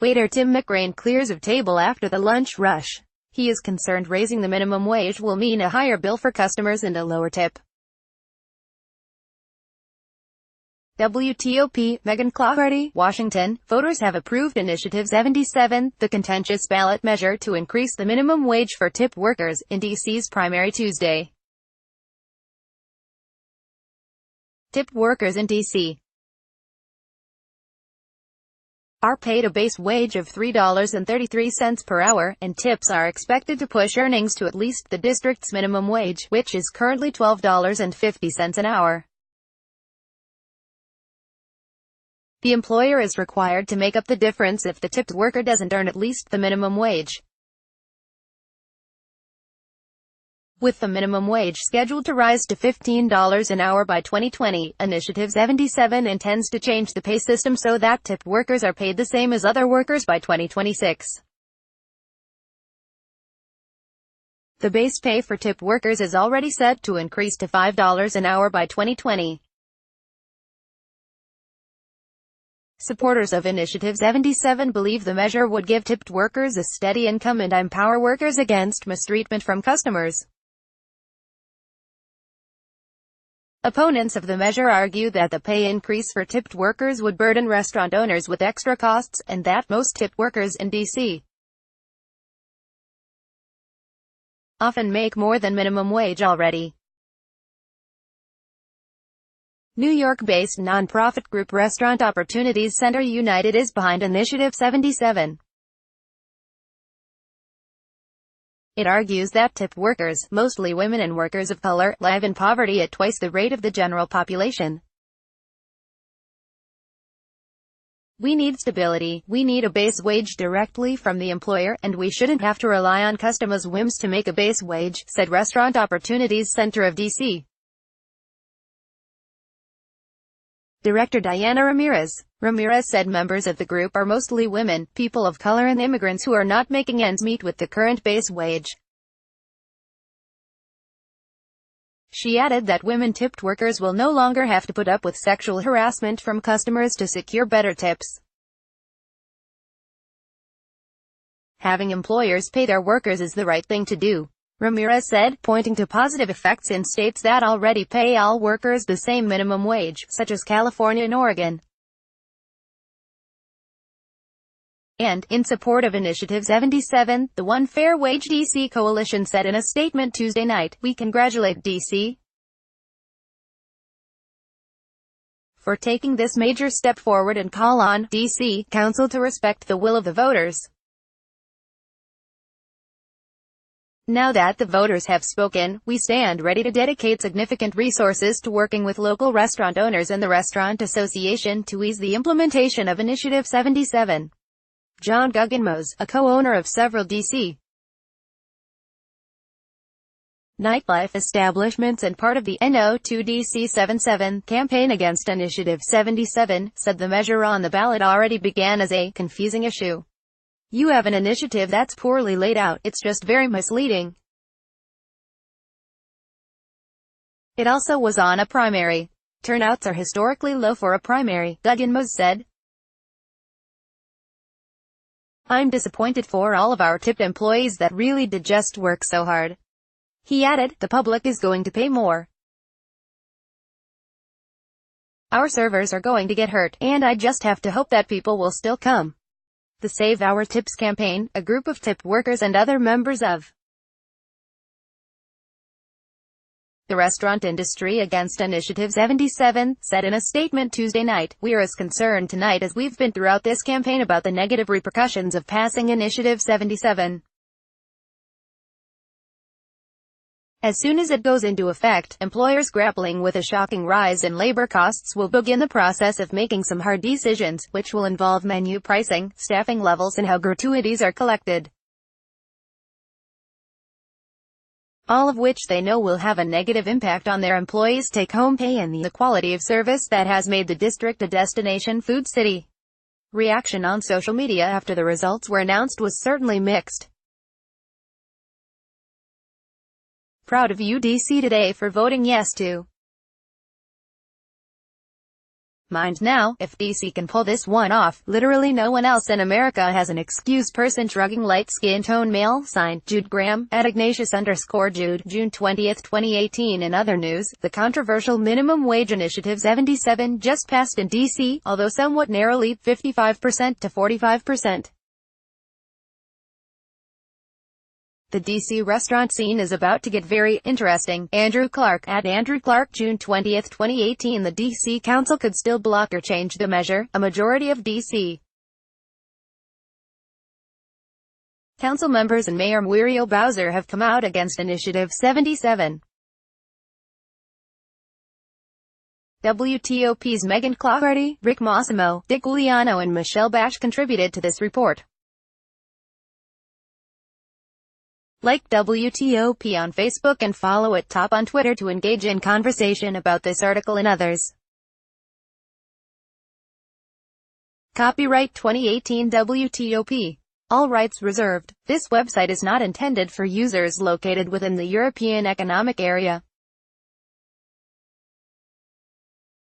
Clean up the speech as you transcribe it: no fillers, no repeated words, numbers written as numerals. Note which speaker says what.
Speaker 1: Waiter Tim McRae clears of table after the lunch rush. He is concerned raising the minimum wage will mean a higher bill for customers and a lower tip. WTOP, Megan Cloherty, Washington. Voters have approved Initiative 77, the contentious ballot measure to increase the minimum wage for tip workers, in D.C.'s primary Tuesday. Tip workers in D.C. are paid a base wage of $3.33 per hour, and tips are expected to push earnings to at least the district's minimum wage, which is currently $12.50 an hour. The employer is required to make up the difference if the tipped worker doesn't earn at least the minimum wage. With the minimum wage scheduled to rise to $15 an hour by 2020, Initiative 77 intends to change the pay system so that tipped workers are paid the same as other workers by 2026. The base pay for tip workers is already set to increase to $5 an hour by 2020. Supporters of Initiative 77 believe the measure would give tipped workers a steady income and empower workers against mistreatment from customers. Opponents of the measure argue that the pay increase for tipped workers would burden restaurant owners with extra costs, and that most tipped workers in D.C. often make more than minimum wage already. New York-based nonprofit group Restaurant Opportunities Center United is behind Initiative 77. It argues that tip workers, mostly women and workers of color, live in poverty at twice the rate of the general population. We need stability, we need a base wage directly from the employer, and we shouldn't have to rely on customers' whims to make a base wage, said Restaurant Opportunities Center of D.C. Director Diana Ramirez. Ramirez said members of the group are mostly women, people of color and immigrants who are not making ends meet with the current base wage. She added that women tipped workers will no longer have to put up with sexual harassment from customers to secure better tips. Having employers pay their workers is the right thing to do, Ramirez said, pointing to positive effects in states that already pay all workers the same minimum wage, such as California and Oregon. And, in support of Initiative 77, the One Fair Wage DC coalition said in a statement Tuesday night, "We congratulate DC for taking this major step forward and call on DC Council to respect the will of the voters. Now that the voters have spoken, we stand ready to dedicate significant resources to working with local restaurant owners and the Restaurant Association to ease the implementation of Initiative 77. John Guggenmoos, a co-owner of several D.C. nightlife establishments and part of the No2DC77 campaign against Initiative 77, said the measure on the ballot already began as a confusing issue. You have an initiative that's poorly laid out, it's just very misleading. It also was on a primary. Turnouts are historically low for a primary, Guggenmoos said. I'm disappointed for all of our tipped employees that really did just work so hard. He added, the public is going to pay more. Our servers are going to get hurt, and I just have to hope that people will still come. The Save Our Tips campaign, a group of tip workers and other members of the restaurant industry against Initiative 77, said in a statement Tuesday night, "We're as concerned tonight as we've been throughout this campaign about the negative repercussions of passing Initiative 77. As soon as it goes into effect, employers grappling with a shocking rise in labor costs will begin the process of making some hard decisions, which will involve menu pricing, staffing levels and how gratuities are collected. All of which they know will have a negative impact on their employees' take-home pay and the quality of service that has made the district a destination food city." Reaction on social media after the results were announced was certainly mixed. Proud of you DC Today for voting yes to Mind now, if DC can pull this one off, literally no one else in America has an excuse. Person shrugging light skin tone male, signed, Jude Graham, at Ignatius_Jude, June 20, 2018. In other news, the controversial minimum wage initiative 77 just passed in DC, although somewhat narrowly, 55% to 45%. The DC restaurant scene is about to get very interesting. Andrew Clark, at Andrew Clark, June 20, 2018. The DC Council could still block or change the measure. A majority of DC Council members and Mayor Muriel Bowser have come out against Initiative 77. WTOP's Megan Clothardy, Rick Massimo, Dick Uliano and Michelle Bash contributed to this report. Like WTOP on Facebook and follow it Top on Twitter to engage in conversation about this article and others. Copyright 2018 WTOP. All rights reserved. This website is not intended for users located within the European Economic Area.